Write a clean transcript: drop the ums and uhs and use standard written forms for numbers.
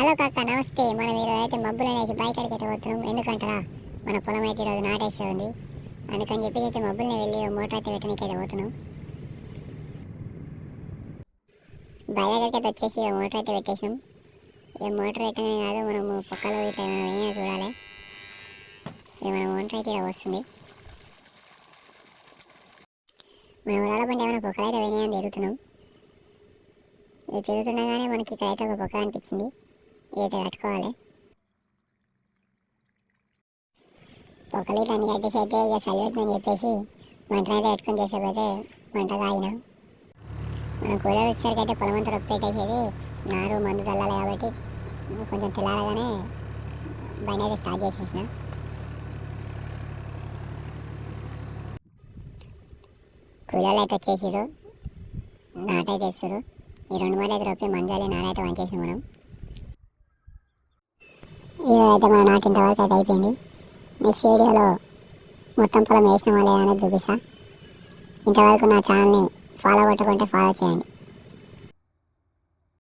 Hello కాక నమస్తే. మనం ఈరోజు అయితే మబ్బులు అనేసి బైక్ అడిగి అయితే పోతున్నాం. ఎందుకంటారా, మన పొలం అయితే ఈరోజు నాటేస్తే ఉంది. అందుకని చెప్పేసి అయితే మబ్బుల్ని వెళ్ళి మోటార్ అయితే పెట్టడానికి అయితే పోతున్నాం. బయట దగ్గరికి అయితే వచ్చేసి మోటార్ అయితే పెట్టేసినాం. మోటార్ పెట్టనే కాదు, మనము పక్కలో ఇట్లా ఏమైనా చూడాలి. మన మోటార్ అయితే ఇలా వస్తుంది. మన ఊళ్ళో పంటే ఏమైనా పొక్కలు అయితే పోయినాయని తిరుగుతున్నాం. ఇది తిరుగుతుండగానే మనకి ఇక్కడైతే ఒక పొక్క అనిపించింది. ఇదైతే కట్టుకోవాలి. పొక్కలు అన్ని కట్టేసి అయితే ఇక చలిపెట్టిందని చెప్పేసి మంటలు అయితే పెట్టుకొని చేసేపోతే మంట తాగినాం. మనం కూలర్ వచ్చేసరికి అయితే పొలం అంతా రొప్పి పెట్టేసేది. నారు మందు చల్లాలి కాబట్టి కొంచెం తెల్లారగానే బండి అయితే స్టార్ట్ చేసేసిన. కూలర్లు అయితే వచ్చేసారు, నాటైతే వేస్తారు. ఈ 2 అయితే రొప్పి మంజాలి నారైతే వంచేసి మనం ఇది అయితే మన నాటు ఇంతవరకు అయితే అయిపోయింది. నెక్స్ట్ వీడియోలో మొత్తం పొలం వేసిన వాళ్ళే అనేది చూపిస్తా. ఇంతవరకు నా ఛానల్ని ఫాలో కొట్టుకుంటే ఫాలో చేయండి.